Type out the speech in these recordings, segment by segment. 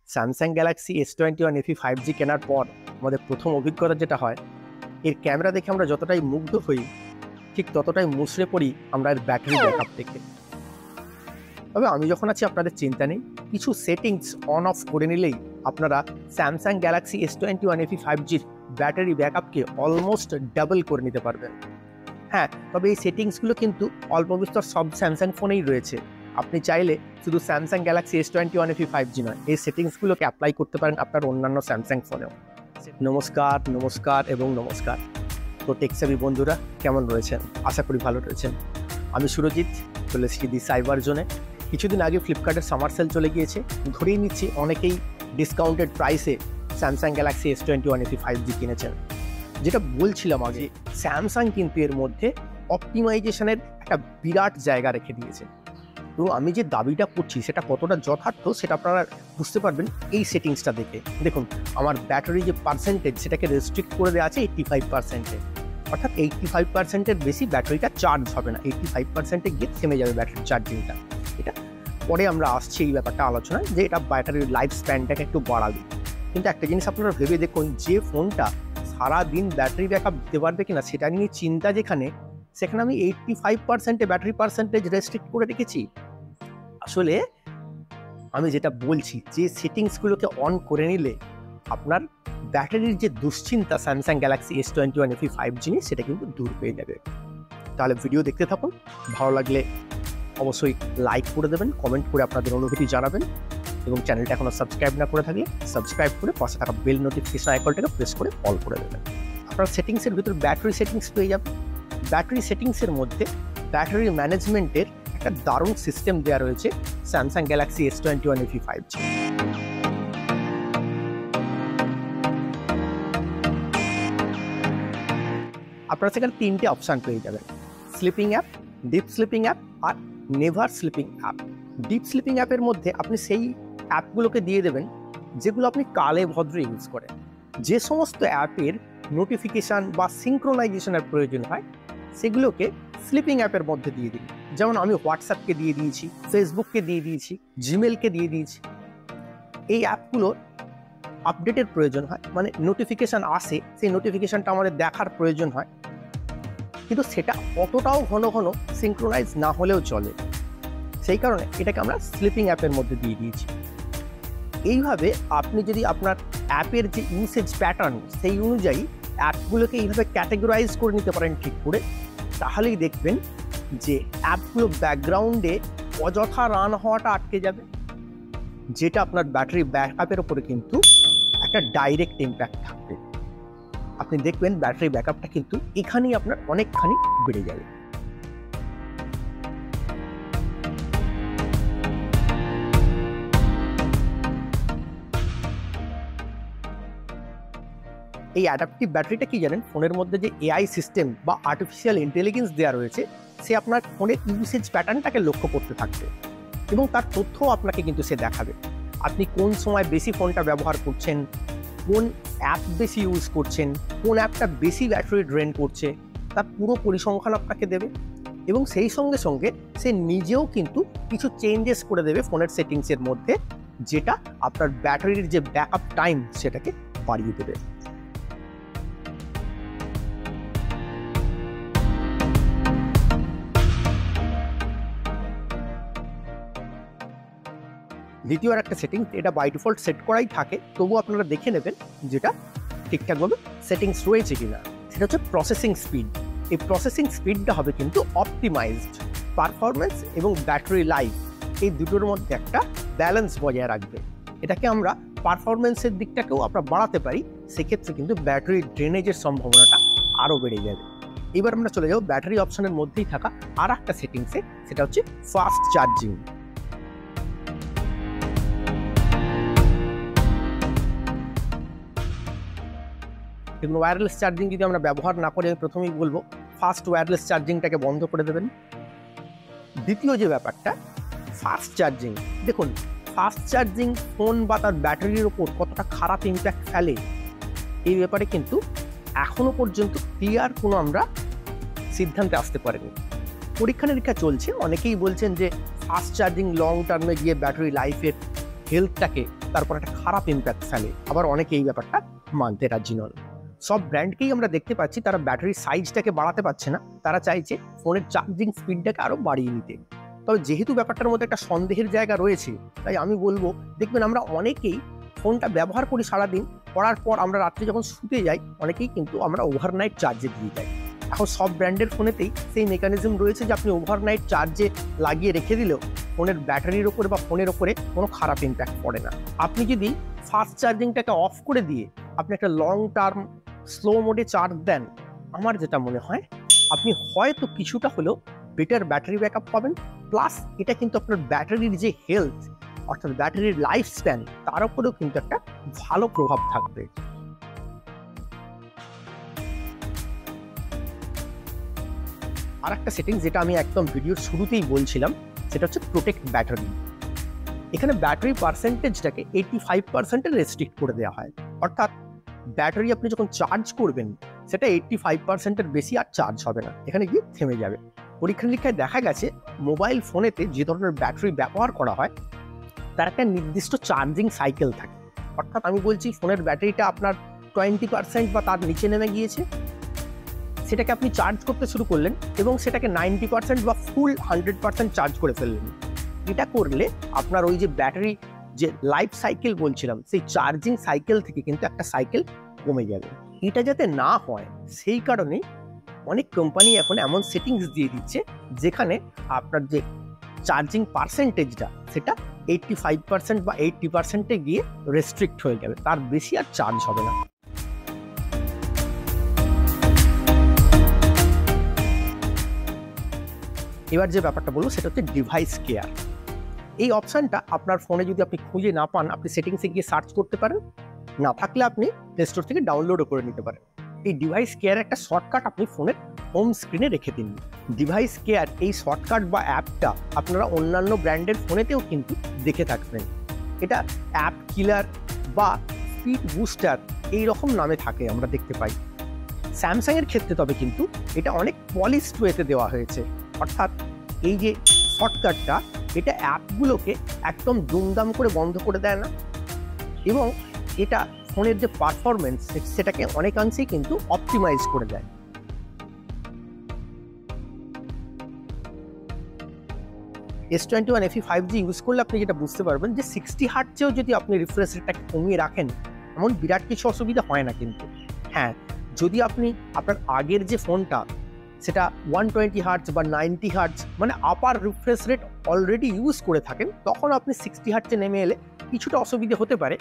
Samsung Galaxy S21FE 5G কেনার পর আমাদের প্রথম অভিজ্ঞতা যেটা হয়, এর ক্যামেরা দেখে আমরা যতটাই মুগ্ধ হই ঠিক ততটাই মুষড়ে পড়ি আমরা এর ব্যাটারি ব্যাকআপ দেখে। তবে আমি যখন আছি আপনাদের চিন্তা নেই, কিছু সেটিংস অন অফ করে নিলেই আপনারা স্যামসাং গ্যালাক্সি S21FE 5Gর ব্যাটারি ব্যাকআপকে অলমোস্ট ডাবল করে নিতে পারবেন। হ্যাঁ, তবে এই সেটিংসগুলো কিন্তু অল্প বিস্তর সব স্যামসাং ফোনেই রয়েছে। আপনি চাইলে শুধু স্যামসাং গ্যালাক্সি S21FE 5G নয়, এই সেটিংসগুলোকে অ্যাপ্লাই করতে পারেন আপনার অন্যান্য স্যামসাং ফোনেও। নমস্কার নমস্কার এবং নমস্কার। তো টেকসাবি বন্ধুরা কেমন রয়েছেন? আশা করি ভালো রয়েছেন। আমি সুরজিৎ, চলে এসেছি দি সাইবার জোনে। কিছুদিন আগে ফ্লিপকার্টের সামার সেল চলে গিয়েছে, ধরেই নিচ্ছি অনেকেই ডিসকাউন্টেড প্রাইসে স্যামসাং গ্যালাক্সি S21FE 5G কিনেছেন। যেটা বলছিলাম আগে, স্যামসাং কিন্তু এর মধ্যে অপটিমাইজেশনের একটা বিরাট জায়গা রেখে দিয়েছে। তো আমি যে দাবিটা করছি সেটা কতটা যথার্থ সেটা আপনারা বুঝতে পারবেন এই সেটিংসটা দেখে। দেখুন, আমার ব্যাটারি যে পার্সেন্টেজ সেটাকে রেস্ট্রিক্ট করে দেওয়া আছে 85%-এ, অর্থাৎ 85%-এর বেশি ব্যাটারিটা চার্জ হবে না, 85%-এ গিয়ে থেমে যাবে ব্যাটারি চার্জিংটা। এটা পরে আমরা আসছি এই ব্যাপারটা আলোচনায় যে এটা ব্যাটারির লাইফ স্প্যানটাকে একটু বাড়াবে। কিন্তু একটা জিনিস আপনারা ভেবে দেখুন, যে ফোনটা সারাদিন ব্যাটারি ব্যাকআপ দিতে পারবে কিনা সেটা নিয়ে চিন্তা যেখানে, সেখানে আমি 85%-এ ব্যাটারি পার্সেন্টেজ রেস্ট্রিক্ট করে রেখেছি। আসলে আমি যেটা বলছি, যে সেটিংসগুলোকে অন করে নিলে আপনার ব্যাটারির যে দুশ্চিন্তা স্যামসাং গ্যালাক্সি S21FE 5G নিয়ে সেটা কিন্তু দূর পেয়ে যাবে। তাহলে ভিডিও দেখতে থাকুন, ভালো লাগলে অবশ্যই লাইক করে দেবেন, কমেন্ট করে আপনাদের অনুভূতি জানাবেন এবং চ্যানেলটা এখনও সাবস্ক্রাইব না করে থাকলে সাবস্ক্রাইব করে পাশে থাকা বেল নোটিফিকেশন আইকনটাকে প্রেস করে অল করে দেবেন। আপনার সেটিংসের ভিতর ব্যাটারি সেটিংস পেয়ে যাবেন। ব্যাটারি সেটিংসের মধ্যে ব্যাটারি ম্যানেজমেন্টের একটা দারুণ সিস্টেম দেওয়া রয়েছে স্যামসাং গ্যালাক্সি S21FE 5G। আপনারা সেখানে তিনটে অপশান পেয়ে যাবেন: sleeping app, deep sleeping app আর never sleeping app. Deep sleeping অ্যাপের মধ্যে আপনি সেই অ্যাপগুলোকে দিয়ে দেবেন যেগুলো আপনি কালে ভদ্রে ইউজ করেন। যে সমস্ত অ্যাপের নোটিফিকেশান বা সিঙ্ক্রোনাইজেশনের প্রয়োজন হয় সেগুলোকে স্লিপিং অ্যাপের মধ্যে দিয়ে দিন। যেমন আমি হোয়াটসঅ্যাপকে দিয়ে দিয়েছি, ফেসবুককে দিয়ে দিয়েছি, জিমেলকে দিয়ে দিয়েছি। এই অ্যাপগুলোর আপডেটের প্রয়োজন হয়, মানে নোটিফিকেশান আসে, সেই নোটিফিকেশানটা আমাদের দেখার প্রয়োজন হয়, কিন্তু সেটা অতটাও ঘন ঘন সিঙ্ক্রোনাইজ না হলেও চলে। সেই কারণে এটাকে আমরা স্লিপিং অ্যাপের মধ্যে দিয়ে দিয়েছি। এইভাবে আপনি যদি আপনার অ্যাপের যে ইউসেজ প্যাটার্ন সেই অনুযায়ী অ্যাপগুলোকে এইভাবে ক্যাটেগরাইজ করে নিতে পারেন ঠিক করে, তাহলেই দেখবেন যে অ্যাপগুলো ব্যাকগ্রাউন্ডে অযথা রান হওয়াটা আটকে যাবে, যেটা আপনার ব্যাটারি ব্যাকআপের ওপরে কিন্তু একটা ডাইরেক্ট ইম্প্যাক্ট থাকবে। আপনি দেখবেন ব্যাটারি ব্যাকআপটা কিন্তু এখানেই আপনার অনেকখানি বেড়ে যাবে। এই অ্যাডাপটিভ ব্যাটারিটা কি জানেন? ফোনের মধ্যে যে এআই সিস্টেম বা আর্টিফিশিয়াল ইন্টেলিজেন্স দেওয়া রয়েছে, সে আপনার ফোনের ইউসেজ প্যাটার্নটাকে লক্ষ্য করতে থাকবে এবং তার তথ্যও আপনাকে কিন্তু সে দেখাবে। আপনি কোন সময় বেশি ফোনটা ব্যবহার করছেন, কোন অ্যাপ বেশি ইউজ করছেন, কোন অ্যাপটা বেশি ব্যাটারি ড্রেন করছে, তার পুরো পরিসংখ্যান আপনাকে দেবে এবং সেই সঙ্গে সঙ্গে সে নিজেও কিন্তু কিছু চেঞ্জেস করে দেবে ফোনের সেটিংসের মধ্যে, যেটা আপনার ব্যাটারির যে ব্যাকআপ টাইম সেটাকে বাড়িয়ে দেবে। দ্বিতীয় আর একটা সেটিংস, এটা বাই ডিফল্ট সেট করাই থাকে, তবু আপনারা দেখে নেবেন যেটা ঠিকঠাকভাবে সেটিংস রয়েছে কিনা। সেটা হচ্ছে প্রসেসিং স্পিড। এই প্রসেসিং স্পিডটা হবে কিন্তু অপটিমাইজড। পারফরমেন্স এবং ব্যাটারি লাইফ এই দুটোর মধ্যে একটা ব্যালেন্স বজায় রাখবে। এটাকে আমরা পারফরমেন্সের দিকটাকেও আমরা বাড়াতে পারি, সেক্ষেত্রে কিন্তু ব্যাটারি ড্রেনেজের সম্ভাবনাটা আরও বেড়ে যাবে। এবার আমরা চলে যাবো ব্যাটারি অপশনের মধ্যেই থাকা আর একটা সেটিংসে, সেটা হচ্ছে ফাস্ট চার্জিং। এবং ওয়্যারলেস চার্জিং যদি আমরা ব্যবহার না করে, প্রথমেই বলবো ফাস্ট ওয়্যারলেস চার্জিংটাকে বন্ধ করে দেবেন। দ্বিতীয় যে ব্যাপারটা ফাস্ট চার্জিং, দেখুন ফাস্ট চার্জিং ফোন বা তার ব্যাটারির ওপর কতটা খারাপ ইম্প্যাক্ট ফেলে এই ব্যাপারে কিন্তু এখনো পর্যন্ত ক্লিয়ার কোনো আমরা সিদ্ধান্তে আসতে পারিনি। পরীক্ষা নিরীক্ষা চলছে, অনেকেই বলছেন যে ফাস্ট চার্জিং লং টার্মে গিয়ে ব্যাটারি লাইফের হেলথটাকে তারপর একটা খারাপ ইম্প্যাক্ট ফেলে, আবার অনেকে এই ব্যাপারটা মানতে রাজি নন। সব ব্র্যান্ডকেই আমরা দেখতে পাচ্ছি তারা ব্যাটারির সাইজটাকে বাড়াতে পারছে না, তারা চাইছে ফোনের চার্জিং স্পিডটাকে আরও বাড়িয়ে নিতে। তবে যেহেতু ব্যাপারটার মধ্যে একটা সন্দেহের জায়গা রয়েছে, তাই আমি বলবো দেখবেন আমরা অনেকেই ফোনটা ব্যবহার করি সারাদিন, করার পর আমরা রাত্রে যখন শুতে যাই অনেকেই কিন্তু আমরা ওভারনাইট চার্জে দিয়ে যাই। এখন সব ব্র্যান্ডের ফোনেতেই সেই মেকানিজম রয়েছে যে আপনি ওভারনাইট চার্জে লাগিয়ে রেখে দিলেও ফোনের ব্যাটারির ওপরে বা ফোনের ওপরে কোনো খারাপ ইম্প্যাক্ট পড়ে না। আপনি যদি ফাস্ট চার্জিংটাকে অফ করে দিয়ে আপনি একটা লং টার্ম স্লো মোডে চার্জ দেন, আমার যেটা মনে হয় আপনি হয়তো কিছুটা হলেও বেটার ব্যাটারি ব্যাকআপ পাবেন, প্লাস এটা কিন্তু আপনার ব্যাটারির যে হেলথ অর্থাৎ ব্যাটারির লাইফ স্প্যান তার উপরেও কিন্তু একটা ভালো প্রভাব থাকবে। আর একটা সেটিংস যেটা আমি একদম ভিডিওর শুরুতেই বলছিলাম সেটা হচ্ছে প্রোটেক্ট ব্যাটারি। এখানে ব্যাটারি পার্সেন্টেজটাকে 85% রেস্ট্রিক্ট করে দেওয়া হয়, অর্থাৎ ব্যাটারি আপনি যখন চার্জ করবেন সেটা 85%-এর বেশি আর চার্জ হবে না, এখানে গিয়ে থেমে যাবে। পরীক্ষা নিরীক্ষায় দেখা গেছে মোবাইল ফোনেতে যে ধরনের ব্যাটারি ব্যবহার করা হয় তার একটা নির্দিষ্ট চার্জিং সাইকেল থাকে, অর্থাৎ আমি বলছি ফোনের ব্যাটারিটা আপনার 20% বা তার নিচে নেমে গিয়েছে, সেটাকে আপনি চার্জ করতে শুরু করলেন এবং সেটাকে 90% বা ফুল 100% চার্জ করে ফেললেন। এটা করলে আপনার ওই যে ব্যাটারি যে লাইফ সাইকেল বলছিলাম সেই চার্জিং সাইকেল থেকে কিন্তু একটা সাইকেল কমে যাবে। এটা যাতে না হয় সেই কারণে অনেক কোম্পানি এখন এমন সেটিংস দিয়ে দিচ্ছে যেখানে আপনার যে চার্জিং পার্সেন্টেজটা সেটা 85% বা 80%-এ গিয়ে রেস্ট্রিক্ট হয়ে যাবে, তার বেশি আর চার্জ হবে না। এবার যে ব্যাপারটা বলবো সেটা হচ্ছে ডিভাইস কেয়ার। এই অপশানটা আপনার ফোনে যদি আপনি খুঁজে না পান আপনি সেটিংসে গিয়ে সার্চ করতে পারেন, না থাকলে আপনি প্লে স্টোর থেকে ডাউনলোডও করে নিতে পারেন। এই ডিভাইস কেয়ার একটা শর্টকাট আপনি ফোনের হোম স্ক্রিনে রেখে দিন। ডিভাইস কেয়ার এই শর্টকাট বা অ্যাপটা আপনারা অন্যান্য ব্র্যান্ডের ফোনেতেও কিন্তু দেখে থাকবেন। এটা অ্যাপ কিলার বা স্পিড বুস্টার এই রকম নামে থাকে আমরা দেখতে পাই। স্যামসাংয়ের ক্ষেত্রে তবে কিন্তু এটা অনেক পলিশড ওয়েতে দেওয়া হয়েছে, অর্থাৎ এই যে শর্টকাটটা এটা অ্যাপগুলোকে একদম দুমদাম করে বন্ধ করে দেয় না এবং এটা ফোনের যে পারফরমেন্স সেটাকে অনেকাংশেই কিন্তু অপটিমাইজ করে দেয়। S21FE 5G ইউজ করলে আপনি যেটা বুঝতে পারবেন যে 60 হার্টজেও যদি আপনি রিফ্রেশ রেটটাকে কমিয়ে রাখেন এমন বিরাট কিছু অসুবিধা হয় না কিন্তু। হ্যাঁ, যদি আপনি আপনার আগের যে ফোনটা সেটা 120 হার্টজ বা 90 হার্টজ মানে আপার রিফ্রেশ রেট অলরেডি ইউজ করে থাকেন তখন আপনি 60 হার্টজে নেমে এলে কিছুটা অসুবিধা হতে পারে,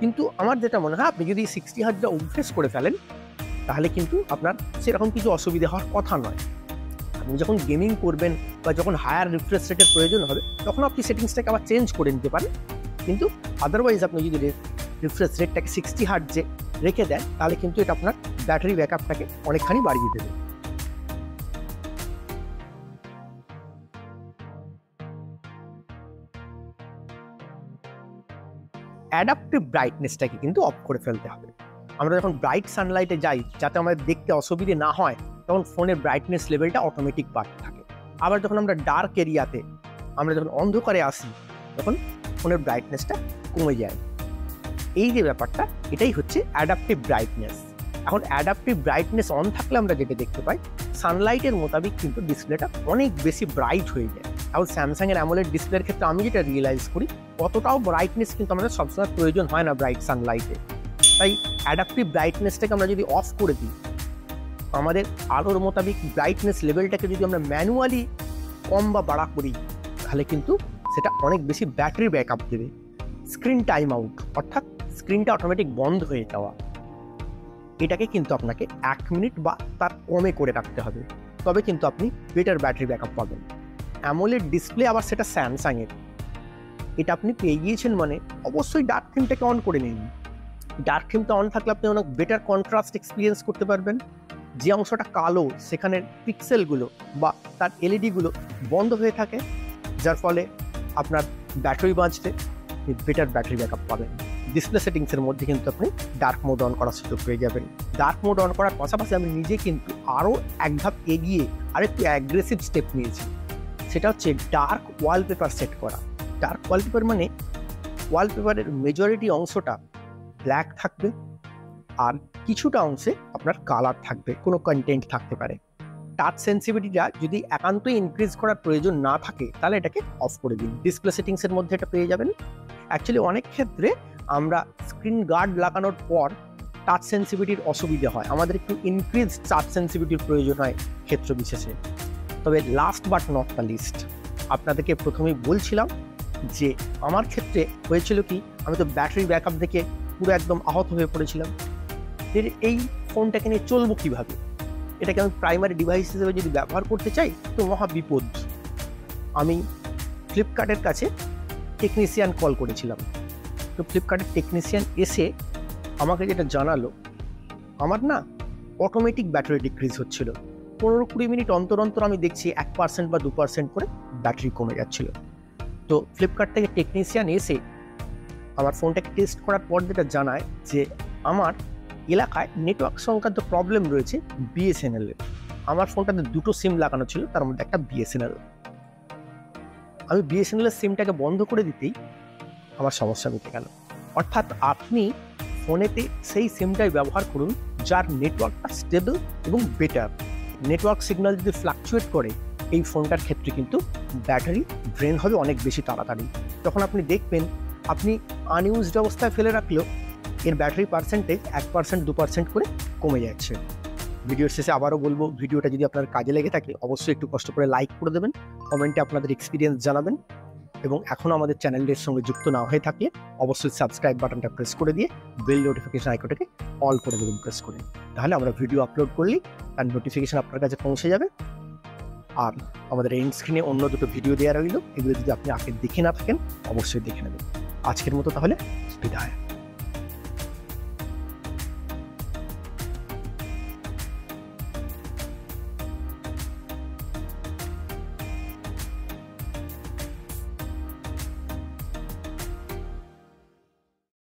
কিন্তু আমার যেটা মনে হয় আপনি যদি 60 হার্টজে অভ্যেস করে ফেলেন তাহলে কিন্তু আপনার সেরকম কিছু অসুবিধা হওয়ার কথা নয়। আপনি যখন গেমিং করবেন বা যখন হায়ার রিফ্রেশ রেটের প্রয়োজন হবে তখন আপনি সেটিংসটাকে আবার চেঞ্জ করে নিতে পারেন, কিন্তু আদারওয়াইজ আপনি যদি রিফ্রেশ রেটটাকে 60 হার্টজে রেখে দেন তাহলে কিন্তু এটা আপনার ব্যাটারি ব্যাকআপটাকে অনেকখানি বাড়িয়ে দেবে। অ্যাডাপটিভ ব্রাইটনেসটাকে কিন্তু অফ করে ফেলতে হবে। আমরা যখন ব্রাইট সানলাইটে যাই যাতে আমাদের দেখতে অসুবিধে না হয় তখন ফোনের ব্রাইটনেস লেভেলটা অটোমেটিক বাড়তে থাকে। আবার যখন আমরা ডার্ক এরিয়াতে আমরা যখন অন্ধকারে আসি তখন ফোনের ব্রাইটনেসটা কমে যায়। এই যে ব্যাপারটা এটাই হচ্ছে অ্যাডাপটিভ ব্রাইটনেস। এখন অ্যাডাপটিভ ব্রাইটনেস অন থাকলে আমরা যেটা দেখতে পাই সানলাইটের মোতাবেক কিন্তু ডিসপ্লেটা অনেক বেশি ব্রাইট হয়ে যায়। এখন স্যামসাংয়ের অ্যামোলেড ডিসপ্লের ক্ষেত্রে আমি যেটা রিয়েলাইজ করি অতটাও ব্রাইটনেস কিন্তু আমাদের সবসময় প্রয়োজন হয় না ব্রাইট সানলাইটে। তাই অ্যাডাপটিভ ব্রাইটনেসটাকে আমরা যদি অফ করে দিই আমাদের আলোর মোতাবেক ব্রাইটনেস লেভেলটাকে যদি আমরা ম্যানুয়ালি কম বা বাড়া করি তাহলে কিন্তু সেটা অনেক বেশি ব্যাটারি ব্যাকআপ দেবে। স্ক্রিন টাইম আউট অর্থাৎ স্ক্রিনটা অটোমেটিক বন্ধ হয়ে যাওয়া, এটাকে কিন্তু আপনাকে 1 মিনিট বা তার কমে করে রাখতে হবে, তবে কিন্তু আপনি বেটার ব্যাটারি ব্যাকআপ পাবেন। অ্যামোলেড ডিসপ্লে আবার সেটা স্যামসাংয়ের, এটা আপনি পেয়ে গিয়েছেন মানে অবশ্যই ডার্ক থিমটাকে অন করে নিন। ডার্ক থিমটা অন থাকলে আপনি অনেক বেটার কন্ট্রাস্ট এক্সপিরিয়েন্স করতে পারবেন। যে অংশটা কালো সেখানের পিক্সেলগুলো বা তার এলইডিগুলো বন্ধ হয়ে থাকে, যার ফলে আপনার ব্যাটারি বাঁচতে বেটার ব্যাটারি ব্যাকআপ পাবেন। ডিসপ্লে সেটিংসের মধ্যে কিন্তু আপনি ডার্ক মোড অন করার সুযোগ পেয়ে যাবেন। ডার্ক মোড অন করার পাশাপাশি আমি নিজে কিন্তু আরও এক ধাপ এগিয়ে আরেকটু অ্যাগ্রেসিভ স্টেপ নিয়েছি, সেটা হচ্ছে ডার্ক ওয়ালপেপার সেট করা। ডার্ক ওয়ালপেপার মানে ওয়ালপেপারের মেজরিটি অংশটা ব্ল্যাক থাকবে, আর কিছুটা অংশে আপনার কালার থাকবে, কোনো কন্টেন্ট থাকতে পারে। টাচ সেন্সিটিভিটিটা যদি একান্তই ইনক্রিজ করার প্রয়োজন না থাকে তাহলে এটাকে অফ করে দিন। ডিসপ্লে সেটিংসের মধ্যে এটা পেয়ে যাবেন। অ্যাকচুয়ালি অনেক ক্ষেত্রে আমরা স্ক্রিন গার্ড লাগানোর পর টাচ সেন্সিটিভিটির অসুবিধা হয়, আমাদের একটু ইনক্রিজ টাচ সেন্সিটিভিটির প্রয়োজন হয় ক্ষেত্র বিশেষে। তবে last but not the least, আপনাদেরকে প্রথমেই বলছিলাম যে আমার ক্ষেত্রে হয়েছিল কি, আমি তো ব্যাটারি ব্যাকআপ দেখে পুরো একদম আহত হয়ে পড়েছিলাম। এই ফোনটাকে নিয়ে চলবো কীভাবে, এটাকে আমি প্রাইমারি ডিভাইস হিসেবে যদি ব্যবহার করতে চাই তো মহা বিপদ। আমি ফ্লিপকার্টের কাছে টেকনিশিয়ান কল করেছিলাম। তো ফ্লিপকার্টের টেকনিশিয়ান এসে আমাকে যেটা জানালো, আমার না অটোমেটিক ব্যাটারি ডিক্রিজ হচ্ছিল। 15-20 মিনিট অন্তর অন্তর আমি দেখছি 1% বা 2% করে ব্যাটারি কমে যাচ্ছিল। তো ফ্লিপকার্ট থেকে টেকনিশিয়ান এসে আমার ফোনটাকে টেস্ট করার পর যেটা জানায় যে আমার এলাকায় নেটওয়ার্ক সংক্রান্ত প্রবলেম রয়েছে বিএসএনএল এর। আমার ফোনটাতে 2টো সিম লাগানো ছিল, তার মধ্যে একটা বিএসএনএল। আমি বিএসএনএল এর সিমটাকে বন্ধ করে দিতেই আমার সমস্যা মিটে গেল। অর্থাৎ আপনি ফোনেতে সেই সিমটাই ব্যবহার করুন যার নেটওয়ার্কটা স্টেবল এবং বেটার। নেটওয়ার্ক সিগন্যাল যদি ফ্লাকচুয়েট করে এই ফোনটার ক্ষেত্রে কিন্তু ব্যাটারি ড্রেন হবে অনেক বেশি তাড়াতাড়ি। তখন আপনি দেখবেন আপনি আনইউজড অবস্থায় ফেলে রাখলেও এর ব্যাটারি পার্সেন্টেজ 1% 2% করে কমে যাচ্ছে। ভিডিওর শেষে আবারও বলবো, ভিডিওটা যদি আপনার কাজে লেগে থাকে অবশ্যই একটু কষ্ট করে লাইক করে দেবেন, কমেন্টে আপনাদের এক্সপিরিয়েন্স জানাবেন, এবং এখনও আমাদের চ্যানেলের সঙ্গে যুক্ত না হয়ে থাকলে অবশ্যই সাবস্ক্রাইব বাটনটা প্রেস করে দিয়ে বেল নোটিফিকেশন আইকনটাকে অল করে দেবেন প্রেস করে। তাহলে আমরা ভিডিও আপলোড করলেই তার নোটিফিকেশন আপনার কাছে পৌঁছে যাবে। আর আমাদের এন্ড স্ক্রিনে অন্য দুটো ভিডিও দেওয়া রইল, এগুলো যদি আপনি আগে দেখে না থাকেন অবশ্যই দেখে নেবেন। আজকের মতো তাহলে বিদায়।